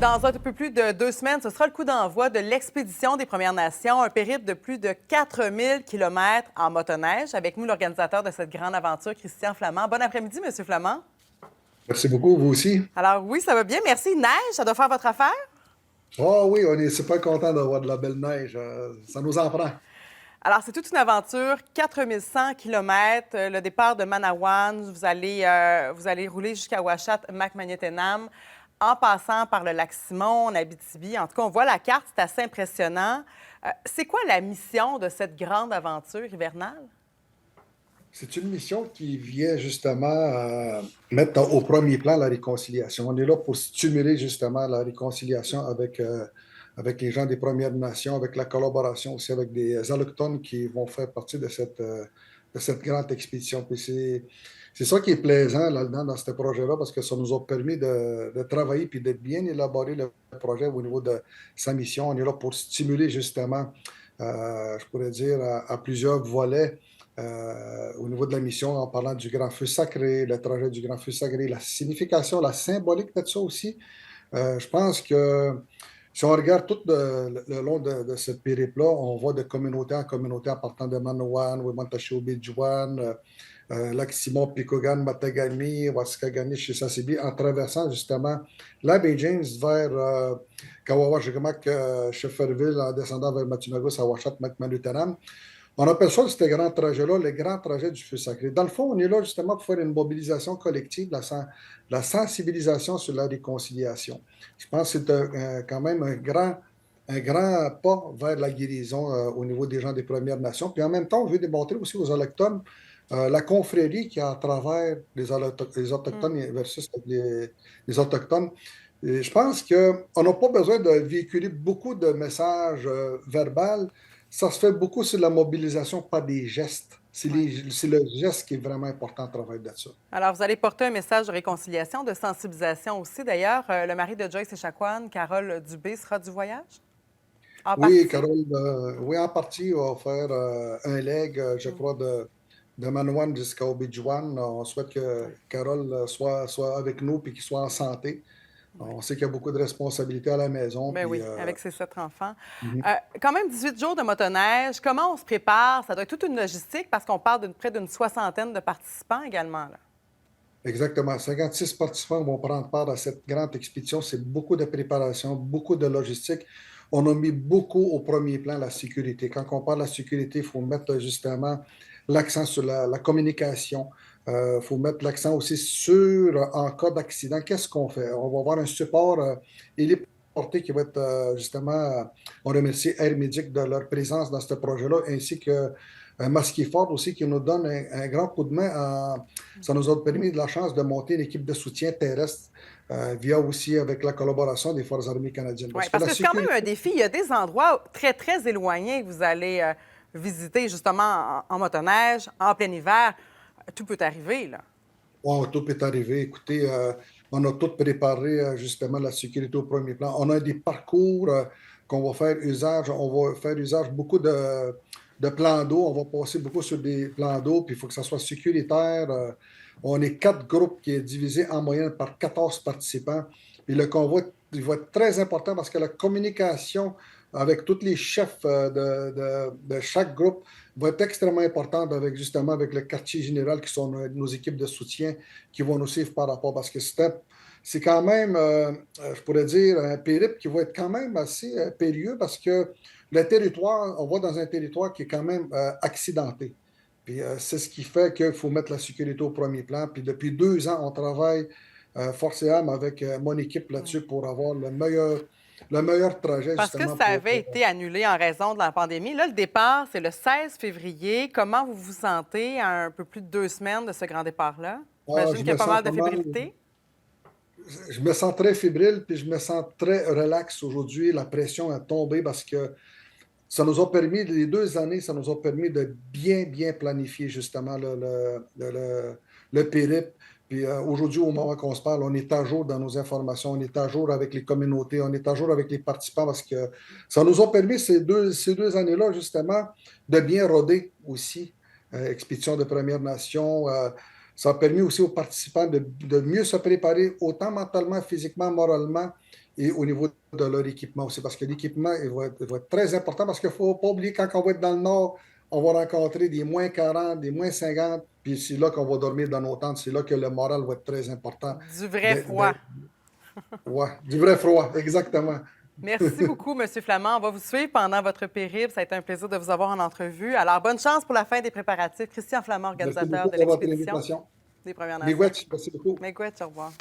Dans un peu plus de 2 semaines, ce sera le coup d'envoi de l'expédition des Premières Nations, un périple de plus de 4000 kilomètres en motoneige. Avec nous, l'organisateur de cette grande aventure, Christian Flamand. Bon après-midi, Monsieur Flamand. Merci beaucoup, vous aussi. Alors oui, ça va bien, merci. Neige, ça doit faire votre affaire? Oh oui, on est super content d'avoir de la belle neige. Ça nous en prend. Alors, c'est toute une aventure, 4100 kilomètres, le départ de Manawan. Vous allez rouler jusqu'à Ouachat, Macmagnetenam, en passant par le lac Simon, en Abitibi. En tout cas, on voit la carte, c'est assez impressionnant. C'est quoi la mission de cette grande aventure hivernale? C'est une mission qui vient justement mettre au premier plan la réconciliation. On est là pour stimuler justement la réconciliation avec les gens des Premières Nations, avec la collaboration aussi avec des Allochtones qui vont faire partie de cette grande expédition. Puis c'est ça qui est plaisant là-dedans, dans ce projet-là, parce que ça nous a permis de travailler puis de bien élaborer le projet au niveau de sa mission. On est là pour stimuler justement, je pourrais dire, à plusieurs volets au niveau de la mission, en parlant du grand feu sacré, le trajet du grand feu sacré, la signification, la symbolique de ça aussi. Je pense que si on regarde tout le long de ce périple-là, on voit de communauté en communauté, en partant de Manawan, Wemantasio, Bijuan, Lac-Simon, Picogan, Matagami, Waskagani, Chisasibi, en traversant justement la baie James vers Kawawa, Jagamak, Shefferville, en descendant vers Matunagos, Awashat, Macmanutanam. On appelle ça, ce grand trajet-là, le grand trajet du feu sacré. Dans le fond, on est là justement pour faire une mobilisation collective, la sensibilisation sur la réconciliation. Je pense que c'est quand même un grand pas vers la guérison au niveau des gens des Premières Nations. Puis en même temps, on veut démontrer aussi aux Autochtones la confrérie qu'il y a à travers les Autochtones versus les Autochtones. Et je pense qu'on n'a pas besoin de véhiculer beaucoup de messages verbaux. Ça se fait beaucoup sur la mobilisation par des gestes. Oui. C'est le geste qui est vraiment important à travers de ça. Alors, vous allez porter un message de réconciliation, de sensibilisation aussi. D'ailleurs, le mari de Joyce Echaquan, Carole Dubé, sera du voyage? En Oui, partie? Carole, oui, en partie, on va faire un leg, je crois, de Manawan jusqu'à Obidjouan. On souhaite que Oui. Carole soit avec nous et qu'il soit en santé. Oui. On sait qu'il y a beaucoup de responsabilités à la maison. Ben Puis, oui, avec ses 7 enfants. mhm. Quand même 18 jours de motoneige. Comment on se prépare? Ça doit être toute une logistique parce qu'on parle de près d'une soixantaine de participants également, là. Exactement. 56 participants vont prendre part à cette grande expédition. C'est beaucoup de préparation, beaucoup de logistique. On a mis beaucoup au premier plan la sécurité. Quand on parle de la sécurité, il faut mettre justement l'accent sur la communication. Il faut mettre l'accent aussi sur, en cas d'accident, qu'est-ce qu'on fait? On va avoir un support héliporté qui va être on remercie Air Médic de leur présence dans ce projet-là, ainsi que Masqué Ford aussi qui nous donne un grand coup de main ça nous a permis de la chance de monter une équipe de soutien terrestre via aussi avec la collaboration des Forces armées canadiennes. Oui, Parce que parce la que c'est quand même sécurité, un défi. Il y a des endroits très, très éloignés que vous allez visiter justement en motoneige, en plein hiver. Tout peut arriver, là. wow, tout est arrivé. Écoutez, on a tout préparé justement la sécurité au premier plan. On a des parcours qu'on va faire usage. On va faire usage beaucoup de plans d'eau. On va passer beaucoup sur des plans d'eau, puis il faut que ça soit sécuritaire. On est 4 groupes qui est divisé en moyenne par 14 participants. Puis le convoi il va être très important parce que la communication avec tous les chefs de chaque groupe va être extrêmement importante avec justement avec le quartier général qui sont nos équipes de soutien qui vont nous suivre par rapport parce que c'est quand même, je pourrais dire, un périple qui va être quand même assez périlleux parce que le territoire, on va dans un territoire qui est quand même accidenté. Puis c'est ce qui fait qu'il faut mettre la sécurité au premier plan. Puis depuis 2 ans, on travaille force et âme avec mon équipe là-dessus pour avoir le meilleur trajet Parce que justement ça pour. avait été annulé en raison de la pandémie. Là, le départ, c'est le 16 février. Comment vous vous sentez à un peu plus de 2 semaines de ce grand départ-là? J'imagine Je qu'il y a me pas sens mal de pas mal. fébrilité. Je me sens très fébrile, puis je me sens très relax aujourd'hui. La pression est tombée parce que ça nous a permis, les 2 années, ça nous a permis de bien, bien planifier justement le périple. Puis aujourd'hui, au moment qu'on se parle, on est à jour dans nos informations, on est à jour avec les communautés, on est à jour avec les participants parce que ça nous a permis ces deux années-là, justement, de bien roder aussi. Expédition de Première Nation. Ça a permis aussi aux participants de mieux se préparer, autant mentalement, physiquement, moralement. et au niveau de leur équipement aussi, parce que l'équipement il va être très important, parce qu'il ne faut pas oublier, quand on va être dans le nord, on va rencontrer des moins 40, des moins 50, puis c'est là qu'on va dormir dans nos tentes, c'est là que le moral va être très important. Du vrai froid. Ouais, du vrai froid, exactement. Merci beaucoup, Monsieur Flamand. On va vous suivre pendant votre périple. Ça a été un plaisir de vous avoir en entrevue. Alors, bonne chance pour la fin des préparatifs. Christian Flamand, Merci organisateur beaucoup de pour votre l'expédition invitation. des Premières Nations. Miigwech, merci beaucoup. Miigwech, au revoir.